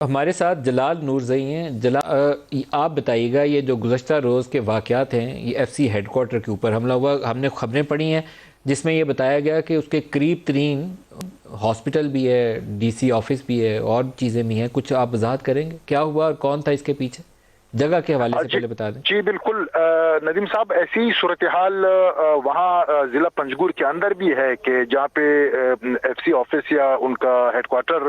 ہمارے ساتھ جلال نورزئی ہیں۔ آپ بتائیے گا، یہ جو گزشتہ روز کے واقعات ہیں، یہ ایف سی ہیڈ کوارٹر کے اوپر حملہ ہوا، ہم نے خبریں پڑھی ہیں جس میں یہ بتایا گیا کہ اس کے قریب ترین ہاسپٹل بھی ہے، ڈی سی آفس بھی ہے، اور چیزیں بھی ہیں۔ کچھ آپ وضاحت کریں گے کیا ہوا اور کون تھا اس کے پیچھے؟ جگہ کے حوالے سے پہلے بتا دیں۔ جی بالکل ندیم صاحب، ایسی صورتحال وہاں ضلع پنجگور کے اندر بھی ہے کہ جہاں پہ ایف سی آفس یا ان کا ہیڈ کوارٹر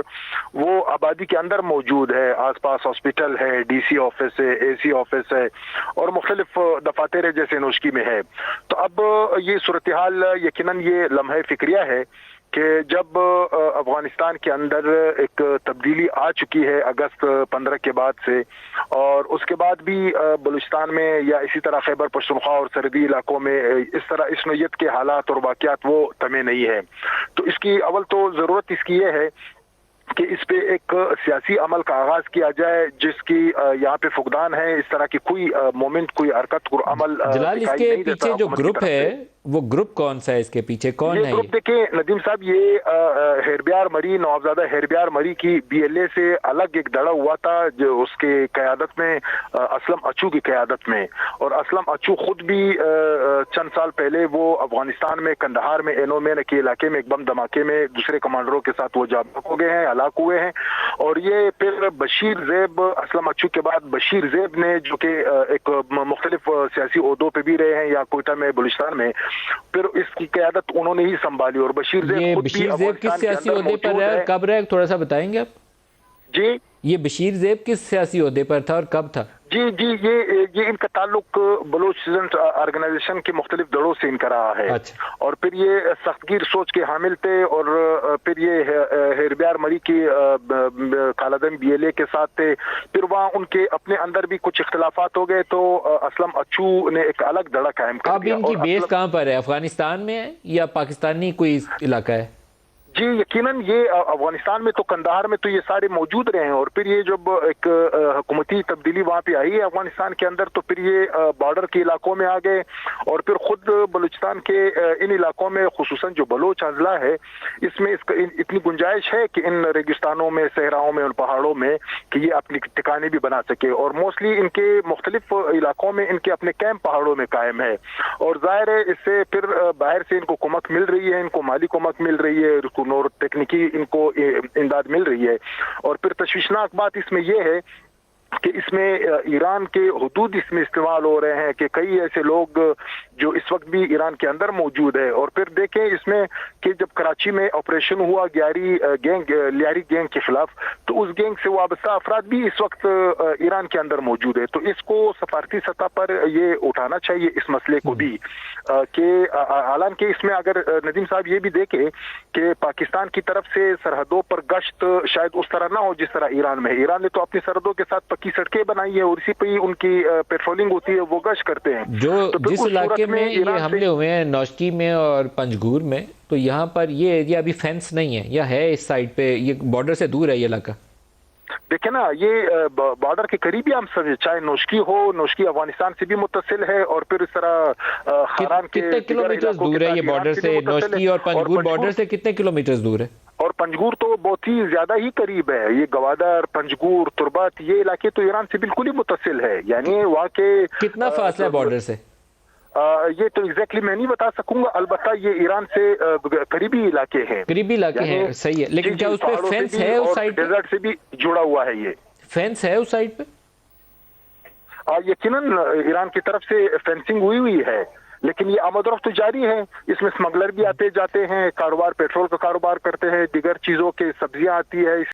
وہ آبادی کے اندر موجود ہے۔ آس پاس ہاسپٹل ہے، ڈی سی آفس ہے، اے سی آفس ہے اور مختلف دفاتر جیسے نوشکی میں ہے۔ تو اب یہ صورتحال یقیناً یہ لمحہ فکریہ ہے کہ جب افغانستان کے اندر ایک تبدیلی آ چکی ہے اگست 15 کے بعد سے، اور اس کے بعد بھی بلوچستان میں یا اسی طرح خیبر پختونخوا اور سرحدی علاقوں میں اس نوعیت کے حالات اور واقعات وہ تمیں نہیں ہے، تو اس کی اول تو ضرورت اس کی یہ ہے کہ اس پہ ایک سیاسی عمل کا آغاز کیا جائے، جس کی یہاں پہ فقدان ہے۔ اس طرح کی کوئی مومنٹ، کوئی حرکت، کوئی عمل جلال، اس کے پیچھے جو گروپ ہے وہ گروپ کون سا ہے؟ اس کے پیچھے کون ہے؟ یہ گروپ دیکھیں ندیم صاحب، یہ ہیربیار مری، نوابزادہ ہیربیار مری کی بی ایل اے سے الگ ایک دڑا ہوا تھا، جو اس کے قیادت میں اسلم اچو کی قیادت میں، اور اسلم اچو خود بھی چند سال پہلے وہ افغانستان میں کندہار میں اینو مین کے علاقے میں ایک بم دھماکے میں دوسرے کمانڈروں کے ساتھ وہ جاں بحق ہو گئے ہیں، ہلاک ہوئے ہیں۔ اور یہ پھر بشیر زیب، اسلم اچو کے بعد بشیر زیب نے، جو کہ ایک مختلف سیاسی عہدوں پہ بھی رہے ہیں یا کوئٹہ میں، بلوچستان میں، پھر اس کی قیادت انہوں نے ہی سنبھالی۔ اور بشیر زیب خود بھی زیب کس سیاسی عہدے پر رہا اور کب رہا، تھوڑا سا بتائیں گے آپ؟ جی، یہ بشیر زیب کس سیاسی عہدے پر تھا اور کب تھا؟ جی یہ ان کا تعلق بلوچ اسٹوڈنٹ آرگنائزیشن کے مختلف دڑوں سے ان کا رہا ہے۔ اور پھر یہ سختگیر سوچ کے حامل تھے، اور پھر یہ ہیربیار مری کی کالعدم بی ایل اے کے ساتھ تھے۔ پھر وہاں ان کے اپنے اندر بھی کچھ اختلافات ہو گئے، تو اسلم اچو نے ایک الگ دڑا قائم کر دیا۔ اب ان کی بیس کہاں پر ہے؟ افغانستان میں ہے یا پاکستانی کوئی علاقہ ہے؟ جی یقیناً یہ افغانستان میں تو کندہار میں تو یہ سارے موجود رہے ہیں، اور پھر یہ جب ایک حکومتی تبدیلی وہاں پہ آئی ہے افغانستان کے اندر، تو پھر یہ بارڈر کے علاقوں میں آ گئے، اور پھر خود بلوچستان کے ان علاقوں میں، خصوصاً جو بلوچ اضلاع ہے، اس میں اتنی گنجائش ہے کہ ان ریگستانوں میں، صحراؤں میں، ان پہاڑوں میں، کہ یہ اپنی ٹھکانے بھی بنا سکے۔ اور موسٹلی ان کے مختلف علاقوں میں ان کے اپنے کیمپ پہاڑوں میں قائم ہے، اور ظاہر ہے اس سے پھر باہر سے ان کو کمک مل رہی ہے، ان کو مالی کمک مل رہی ہے اور تکنیکی ان کو امداد مل رہی ہے۔ اور پھر تشویشناک بات اس میں یہ ہے کہ اس میں ایران کے حدود اس میں استعمال ہو رہے ہیں، کہ کئی ایسے لوگ جو اس وقت بھی ایران کے اندر موجود ہے۔ اور پھر دیکھیں اس میں کہ جب کراچی میں آپریشن ہوا لیاری گینگ کے خلاف، تو اس گینگ سے وابستہ افراد بھی اس وقت ایران کے اندر موجود ہے۔ تو اس کو سفارتی سطح پر یہ اٹھانا چاہیے اس مسئلے کو بھی، کہ حالانکہ اس میں اگر ندیم صاحب یہ بھی دیکھیں کہ پاکستان کی طرف سے سرحدوں پر گشت شاید اس طرح نہ ہو جس طرح ایران میں ہے۔ ایران نے تو اپنی سرحدوں کے ساتھ پکی سڑکیں بنائی ہے، اور اسی پہ ہی ان کی پیٹرولنگ ہوتی ہے، وہ گشت کرتے ہیں۔ جس علاقے میں یہ حملے ہوئے ہیں، نوشکی میں اور پنجگور میں، تو یہاں پر یہ ایریا ابھی فینس نہیں ہے یا ہے؟ اس سائڈ پہ یہ بارڈر سے دور ہے یہ علاقہ؟ دیکھیں نا، یہ بارڈر کے قریب ہی ہم سب، چاہے نوشکی ہو، نوشکی افغانستان سے بھی متصل ہے، اور پھر اس طرح خاران کے کتنے کلومیٹر دور ہے یہ بارڈر سے؟ نوشکی اور پنجگور بارڈر سے کتنے کلومیٹر دور ہے؟ اور پنجگور تو بہت ہی زیادہ ہی قریب ہے۔ یہ گوادر، پنجگور، تربت، یہ علاقے تو ایران سے بالکل ہی متصل ہے، یعنی وہاں کے کتنا فاصلہ ہے بارڈر سے؟ یہ تو ایگزیکٹلی میں نہیں بتا سکوں گا، البتہ یہ ایران سے قریبی علاقے ہیں۔ قریبی علاقے ہیں، صحیح ہے، لیکن کیا اس پہ فینس ہے؟ اس سائڈ پہ ڈیزرٹ سے بھی جڑا ہوا ہے، یہ فینس ہے اس سائڈ پہ؟ یقیناً ایران کی طرف سے فینسنگ ہوئی ہے، لیکن یہ آمد و رفت جاری ہے۔ اس میں سمگلر بھی آتے جاتے ہیں، کاروبار، پیٹرول کا کاروبار کرتے ہیں، دیگر چیزوں کے سبزیاں آتی ہے۔